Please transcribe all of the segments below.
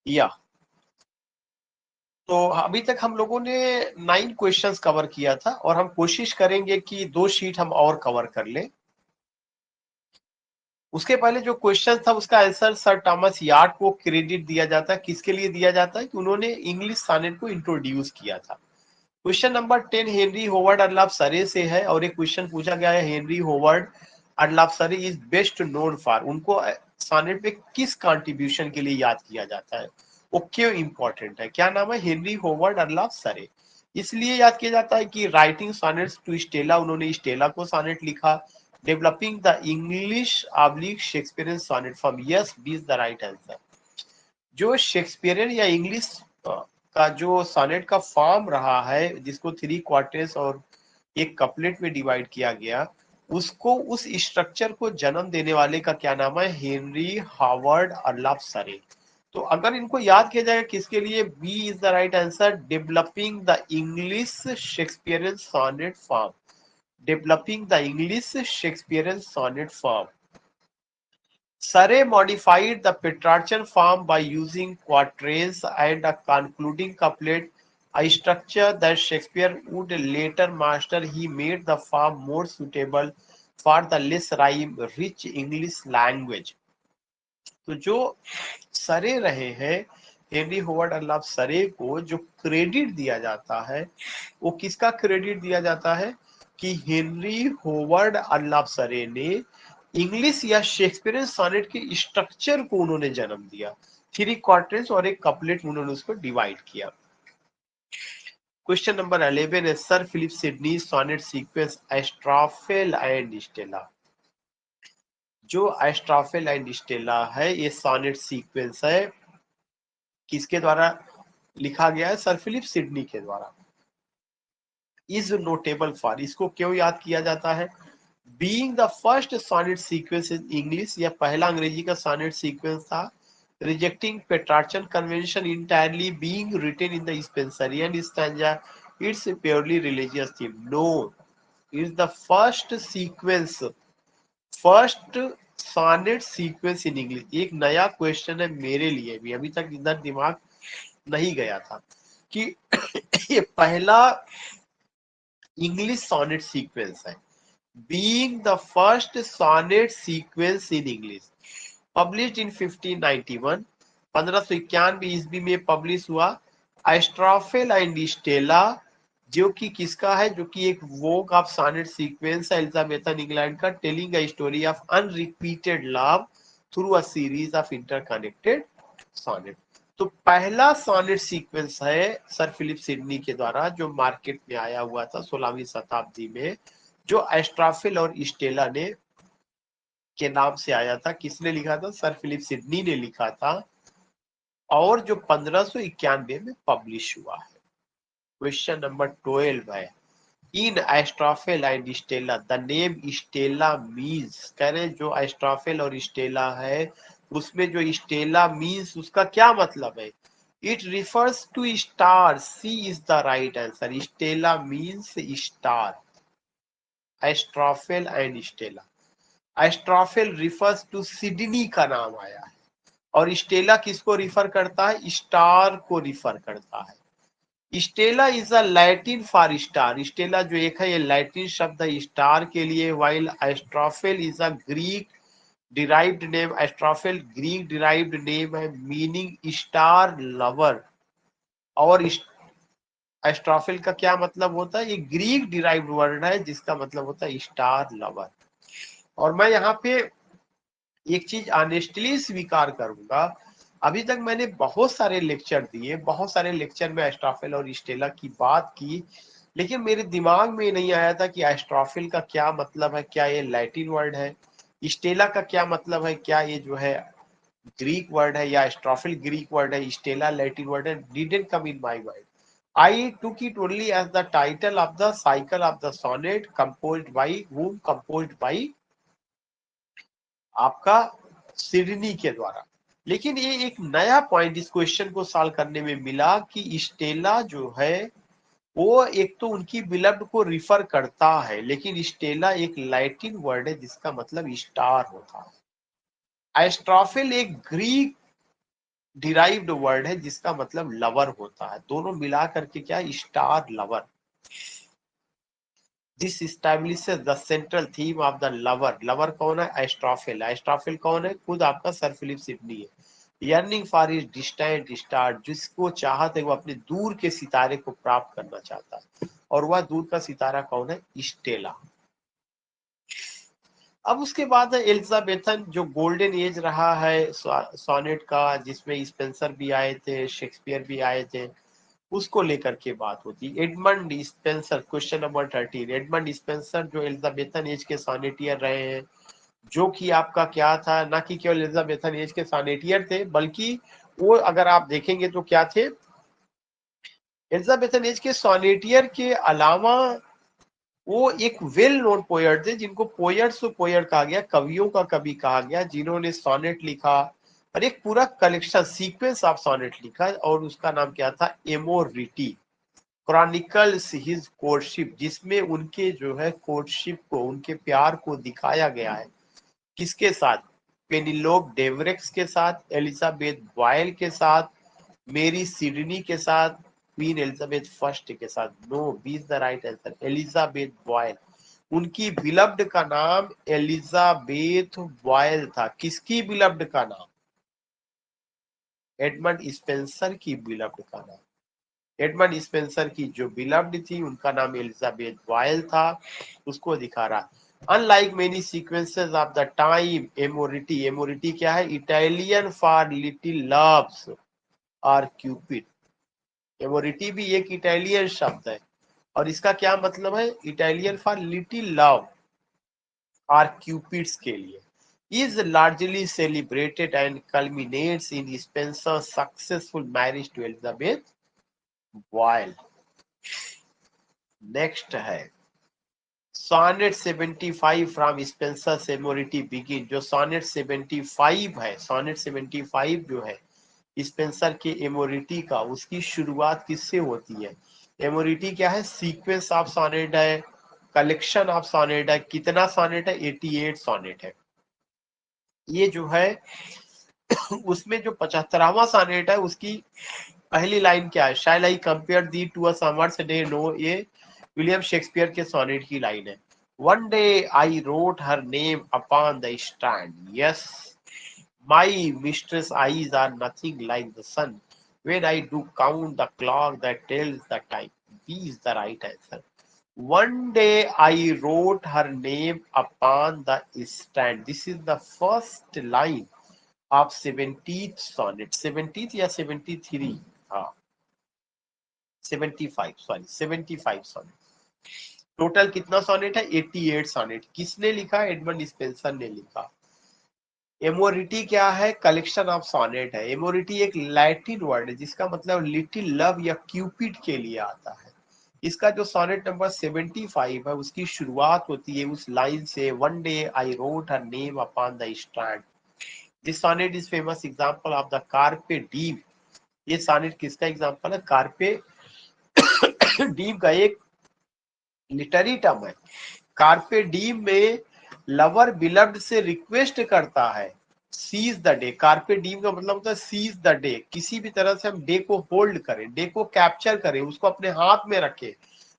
या तो अभी तक हम लोगों ने 9 क्वेश्चंस कवर किया था और हम कोशिश करेंगे कि 2 शीट हम और कवर कर लें। उसके पहले जो क्वेश्चन था उसका आंसर सर थॉमस यार्ड को क्रेडिट दिया जाता है। किसके लिए दिया जाता है? कि उन्होंने इंग्लिश सॉनेट को इंट्रोड्यूस किया था। क्वेश्चन नंबर 10 हेनरी होवर्ड अर्लाप सरे से है और एक क्वेश्चन पूछा गया है हेनरी होवर्ड अर्लाप सरे इज बेस्ट नोन फॉर, उनको सॉनेट में किस कंट्रीब्यूशन के लिए याद किया जाता है, वो क्यों इंपॉर्टेंट है? क्या नाम है? हेनरी होवर्ड अर्लाप सरे। इसलिए याद किया जाता है कि राइटिंग सॉनेट्स टू स्टेला, उन्होंने स्टेला को सॉनेट लिखा। Developing the English oblique Shakespearean sonnet form, yes B is the right answer. जो शेक्सपियरियन या इंग्लिश का जो सॉनेट का फॉर्म रहा है जिसको 3 क्वार्टेट्स और एक कपलेट में डिवाइड किया गया, उसको उस स्ट्रक्चर को जन्म देने वाले का क्या नाम है? हेनरी हावर्ड अर्लाप सरे। तो अगर इनको याद किया जाएगा किसके लिए, B is the right answer, developing the English Shakespearean sonnet form. Developing the English Shakespearean sonnet form. Surrey modified the Petrarchan form by using quatrains and a concluding couplet, a structure that Shakespeare would later master. He made the form more suitable for the less rhyme-rich English language. तो जो सरे रहे हैं Henry hovered अर्लाप सरे को जो credit दिया जाता है वो किसका क्रेडिट दिया जाता है? कि हेनरी होवर्ड अर्लाप सरे ने इंग्लिश या शेक्सपियरियन सॉनेट के स्ट्रक्चर को उन्होंने जन्म दिया। 3 क्वार्टेट्स और एक कपलेट उन्होंने उसको डिवाइड किया। क्वेश्चन नंबर 11 है sir Philip Sidney sonnet sequence Astrophel and Stella. जो एस्ट्राफेल एंड स्टेला है ये सॉनेट सीक्वेंस है, किसके द्वारा लिखा गया है? सर फिलिप सिडनी के द्वारा। इज नोटेबल फॉर, इसको क्यों याद किया जाता है? Being the first sonnet sequence in English, यह पहला अंग्रेजी का सॉनेट सीक्वेंस था। Rejecting Petrarchan convention entirely, being written in the Spenserian stanza, it's purely religious theme. No, is the first sequence, first sonnet sequence in English. एक नया question है मेरे लिए भी, अभी तक इधर दिमाग नहीं गया था कि ये पहला इंग्लिश सॉनेट सीक्वेंस है। Being the first sonnet sequence in English, published in 1591, 1591 ईस्वी में पब्लिश हुआ। एस्ट्राफेल एंड स्टेला जो कि किसका है? जो कि एक वोक ऑफ सॉनेट सीक्वेंस है एलिजाबेथन इंग्लैंड का, telling a story of unrepeated love through a series of interconnected sonnet. तो पहला सॉनेट सीक्वेंस है सर फिलिप सिडनी के द्वारा जो मार्केट में आया हुआ था 16वीं शताब्दी में, जो एस्ट्राफेल और स्टेला ने के नाम से आया था। किसने लिखा था? सर फिलिप सिडनी ने लिखा था और जो 1591 में पब्लिश हुआ है। क्वेश्चन नंबर 12 है in Astrophel and Stella the name Stella means. कह रहे जो एस्ट्राफेल और स्टेला है उसमें जो स्टेला मीन्स उसका क्या मतलब है? It refers to star, C is the right answer. Stella means star. Astrophel and Stella, Astrophel refers to Sidney का नाम आया है और स्टेला किसको रिफर करता है? स्टार को रिफर करता है। Stella is a Latin for star, Stella जो एक है ये लैटिन शब्द है स्टार के लिए, while Astrophel is a Greek derived name, Astrophel Greek derived name है मीनिंग स्टार लवर। और एस्ट्राफेल का क्या मतलब होता है? ये ग्रीक डिराइव्ड वर्ड है जिसका मतलब होता है स्टार लवर। और मैं यहाँ पे एक चीज ऑनेस्टली स्वीकार करूंगा, अभी तक मैंने बहुत सारे लेक्चर दिए, बहुत सारे लेक्चर में एस्ट्राफेल और स्टेला की बात की, लेकिन मेरे दिमाग में नहीं आया था कि एस्ट्राफेल का क्या मतलब है, क्या ये लैटिन वर्ड है, स्टेला का क्या मतलब है, क्या ये जो है ग्रीक वर्ड है या एस्ट्राफेल ग्रीक वर्ड है, स्टेला लैटिन वर्ड है। Didn't come in my mind, I took it only as the title of the cycle of the sonnet composed by whom? Composed by आपका सिडनी के द्वारा। लेकिन ये एक नया पॉइंट इस क्वेश्चन को सॉल्व करने में मिला कि स्टेला जो है वो एक तो उनकी बिलव्ड को रिफर करता है, लेकिन स्टेला एक लैटिन वर्ड है जिसका मतलब स्टार होता है। एस्ट्राफेल एक ग्रीक डिराइव्ड वर्ड है जिसका मतलब लवर होता है, दोनों मिला करके क्या star lover. This establishes the central theme of the lover. Lover कौन है? एस्ट्रोफिल। एस्ट्रोफिल कौन है? खुद आपका सर फिलिप सिडनी है। Yearning for his distant star, जिसको चाहत है वो अपने दूर के सितारे को प्राप्त करना चाहता है, और वह दूर का सितारा कौन है? स्टेला। अब उसके बाद है एलिजाबेथन, जो गोल्डन एज रहा है सोनेट का, जिसमें स्पेंसर भी आए थे, शेक्सपियर भी आए थे, उसको लेकर के बात होती है। Edmund Spenser, question number 13। Edmund Spenser जो एलिजाबेथन एज के सोनेटियर रहे हैं, जो कि आपका क्या था, ना कि केवल एलिजाबेथन एज के सोनेटियर थे, बल्कि वो अगर आप देखेंगे तो क्या थे, एलिजाबेथन एज के सोनेटियर के अलावा वो एक वेल नोन पोएट थे, जिनको पोएट्स पोएट कहा गया, कवियों का कवि कहा गया, जिन्होंने सोनेट लिखा और एक पूरा कलेक्शन सीक्वेंस ऑफ सोनेट लिखा, और उसका नाम क्या था? एमोरिटी क्रॉनिकल्स हिज कोर्टशिप, जिसमें उनके जो है कोर्टशिप को, उनके प्यार को दिखाया गया है। किसके साथ? पेनिलोप डेवरेक्स के साथ, एलिजाबेथ बॉयल के साथ, मेरी सिडनी के साथ, क्वीन एलिजाबेथ फर्स्ट के साथ। No, B is the right answer, Elizabeth Boyle. उनकी बिलव्ड का नाम एलिजाबेथ बॉयल था। किसकी बिलव्ड का नाम? एडमंड स्पेंसर की बिलव्ड का नाम। एडमंड स्पेंसर की जो बिलव्ड थी उनका नाम एलिजाबेथ बॉयल था, उसको दिखा रहा। Unlike many sequences of the time, Amoretti, Amoretti क्या है? इटालियन फॉर लिटिल लव्स और क्यूपिड। एमोरिटी भी एक इटालियन शब्द है, और इसका क्या मतलब है? इटालियन फॉर लिटिल लव और क्यूपिड्स के लिए। is largely celebrated and culminates in Spencer's successful marriage to Elizabeth Boyle. Next है सोनेट 75 फ्रॉम स्पेंसर एमोरिटी बिगिन। जो सोनेट 75 है, सोनेट 75 जो है स्पेंसर के एमोरिटी का, उसकी शुरुआत किससे होती है? एमोरिटी क्या है? सीक्वेंस ऑफ सोनेट है, कलेक्शन ऑफ सोनेट है। कितना सोनेट है? 88 सोनेट है। ये जो है उसमें जो 75वां सोनेट है, उसकी पहली लाइन क्या है? Shall I compare thee to a summer's day. No, ये विलियम शेक्सपियर के सोनेट की लाइन है। One day I wrote her name upon the strand, yes my mistress' eyes are nothing like the sun. When I do count the clock that tells the time. B is the right answer. One day I wrote her name upon the stand. This is the first line of 70th sonnet. 70th या 73? हाँ, 75, sorry 75 sonnet. Total कितना sonnet है? 88 sonnet. किसने लिखा? Edmund Spenser ने लिखा। एमोरिटी क्या है? कलेक्शन ऑफ सोनेट है। एमोरिटी एक लैटिन वर्ड है जिसका मतलब लिटिल लव या क्यूपिड के लिए आता है। इसका जो सोनेट नंबर 75 है, उसकी शुरुआत होती है उस लाइन से, one day I wrote her name upon the strand. This sonnet is famous example of the carpe diem. ये सोनेट किसका एग्जांपल है? कार्पे डीम का एक लिटरेरी टर्म है। कार्पे डीम में लवर बिलव्ड से रिक्वेस्ट करता है, seize the day. Carpe diem का मतलब होता है सीज द डे, किसी भी तरह से हम डे को होल्ड करें, डे को कैप्चर करें, उसको अपने हाथ में रखें।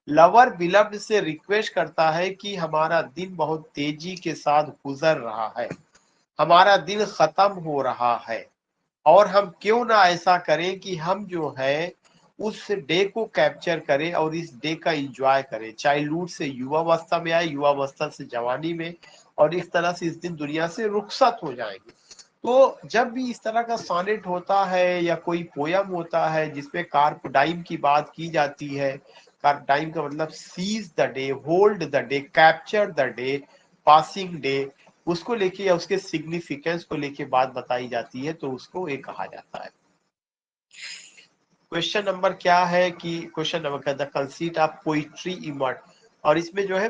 लवर बिलव्ड से रिक्वेस्ट करता है कि हमारा दिन बहुत तेजी के साथ गुजर रहा है, हमारा दिन खत्म हो रहा है, और हम क्यों ना ऐसा करें कि हम जो है उस डे को कैप्चर करें और इस डे का एंजॉय करें। चाइल्डहुड से युवावस्था में आए, युवावस्था से जवानी में, और इस तरह से इस दिन दुनिया से रुखसत हो जाएंगे। तो जब भी इस तरह का सोनेट होता है या कोई पोयम होता है जिसमें कार्प डाइम की बात की जाती है, कार्प डाइम का मतलब seize the day, hold the day, capture the day, passing day, उसको लेके या उसके सिग्निफिकेंस को लेके बात बताई जाती है, तो उसको ये कहा जाता है। क्वेश्चन नंबर क्या है कि question number the conceit of poetry immortal, और इसमें जो है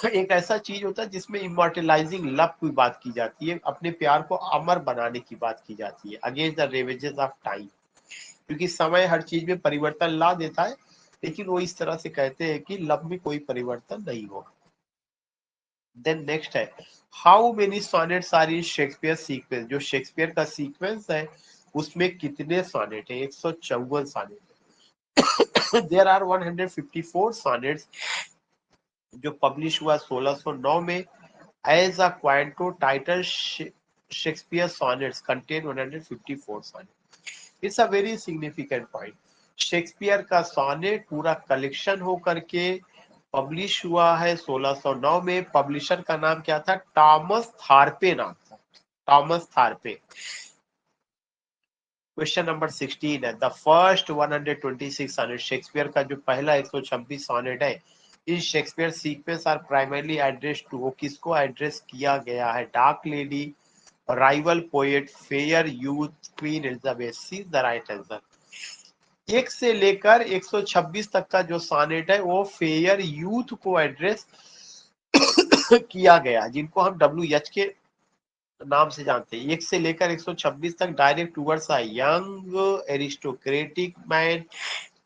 एक ऐसा चीज होता है जिसमें इमोर्टलाइजिंग लव की बात की जाती है, अपने प्यार को अमर बनाने की बात की जाती है, against the ravages of time. क्योंकि समय हर चीज में परिवर्तन ला देता है, लेकिन वो इस तरह से कहते हैं कि लव में कोई परिवर्तन नहीं होगा। देन नेक्स्ट है how many sonnets are in Shakespeare sequence. जो शेक्सपियर का सीक्वेंस है उसमें कितने सॉनेट है? 154 सॉनेट। देयर आर 154 सॉनेट्स जो पब्लिश हुआ 1609 में as a quarto title Shakespeare sonnets contain 154 sonnet. It's a very significant point. Shakespeare का सॉनेट पूरा कलेक्शन होकर के पब्लिश हुआ है 1609 में। पब्लिशर का नाम क्या था? टॉमस थार्पे नाम था, टॉमस थार्पे। क्वेश्चन नंबर 16 है, द फर्स्ट 126 सॉनेट, शेक्सपियर का जो पहला 126 सॉनेट है, in Shakespeare sequence are primarily address to, किसको एड्रेस किया गया है? Dark lady, rival poet, fair youth, Queen Elizabeth. C the right answer. 1 से लेकर 126 तक का जो सॉनेट है वो फेयर यूथ को एड्रेस किया गया, जिनको हम WH के नाम से जानते हैं। 1 से लेकर 126 तक direct towards a young aristocratic man,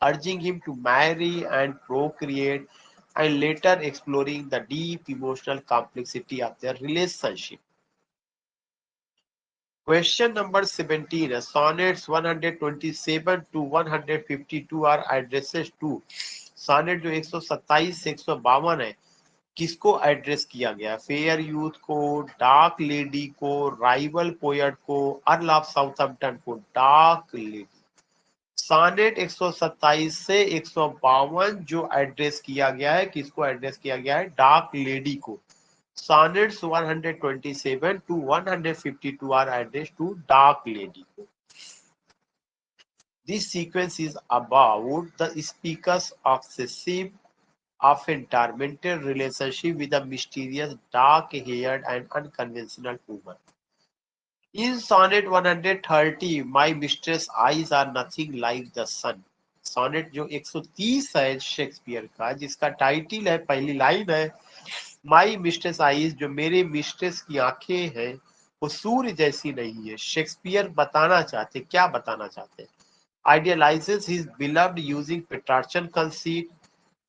urging him to marry and procreate, and later exploring the deep emotional complexity of their relationship. Question number 17 है, sonnets 127 to 152 are addresses to, sonnet जो 127 से 152 है, किसको एड्रेस किया गया? Fair youth को, dark lady को, rival poet को, अर्ल ऑफ साउथहैम्पटन को। Dark lady. सॉनेट 127 से 152 जो एड्रेस किया गया है, किसको एड्रेस किया गया है? डार्क लेडी को। Sonnets 127 to 152 are addressed to dark lady. This sequence is about the speaker's obsessive, often tormented relationship with a mysterious, dark-haired and unconventional woman. In sonnet 130, my mistress' eyes are nothing like the sun. Sonnet जो 130 है Shakespeare का, जिसका title है, पहली line है, माई mistress eyes, जो मेरे mistress की आंखें हैं वो सूर्य जैसी नहीं है। शेक्सपियर बताना चाहते, क्या बताना चाहते? Idealizes his beloved using Petrarchan conceit,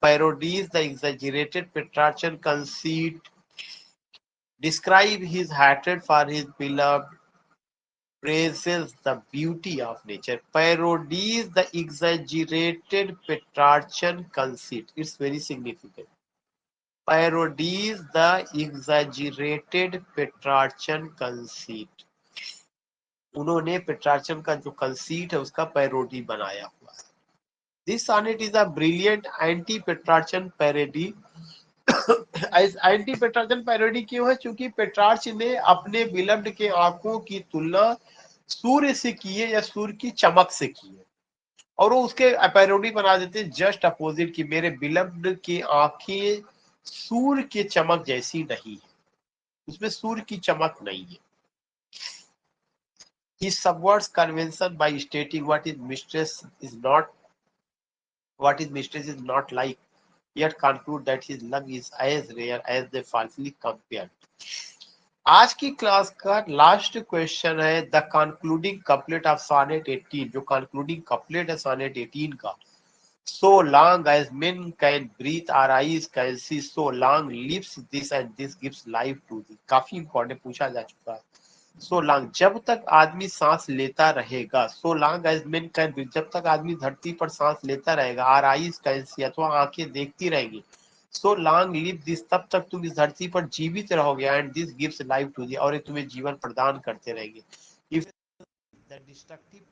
parodies the exaggerated Petrarchan conceit, describe his hatred for his beloved, praises the beauty of nature, parodies the exaggerated Petrarchan conceit. It's very significant. Parodies the exaggerated Petrarchan conceit. उन्होंने Petrarchan का जो conceit है उसका parody बनाया हुआ है। This sonnet is a brilliant anti Petrarchan parody. Anti Petrarchan parody क्यों है? क्योंकि पेट्रार्च ने अपने बिलव्ड के आंखों की तुलना सूर्य से की है या सूर्य की चमक से की है, और वो उसके पैरोडी बना देते हैं जस्ट अपोजिट की मेरे बिलव्ड की आंखें सूर्य के चमक जैसी नहीं है, उसमें सूर्य की चमक नहीं है। He subverts convention by stating what his mistress is not like, yet conclude that his love is as rare as they falsely compared. आज की क्लास का लास्ट क्वेश्चन है the concluding couplet of sonnet 18, जो concluding couplet है sonnet 18 का। So long as men can breathe, our eyes can see, so long lives this and this gives life to thee. काफी important पूछा जा चुका है। So long, जब तक आदमी सांस लेता रहेगा, so long as men can breathe, जब तक आदमी धरती पर सांस लेता रहेगा, our eyes can see, अथवा आंखें देखती रहेंगी, so long live this, तब तक तुम इस धरती पर जीवित रहोगे, and this gives life to thee, और ये तुम्हें जीवन प्रदान करते रहेंगे। If the destructive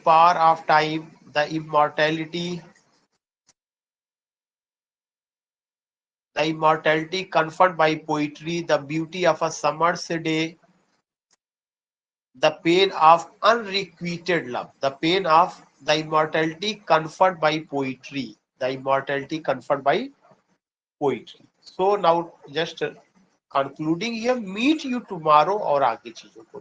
power of time, the immortality conferred by poetry, the beauty of a summer's day, the pain of unrequited love, the immortality conferred by poetry, So now just concluding here, meet you tomorrow और आगे चीजों को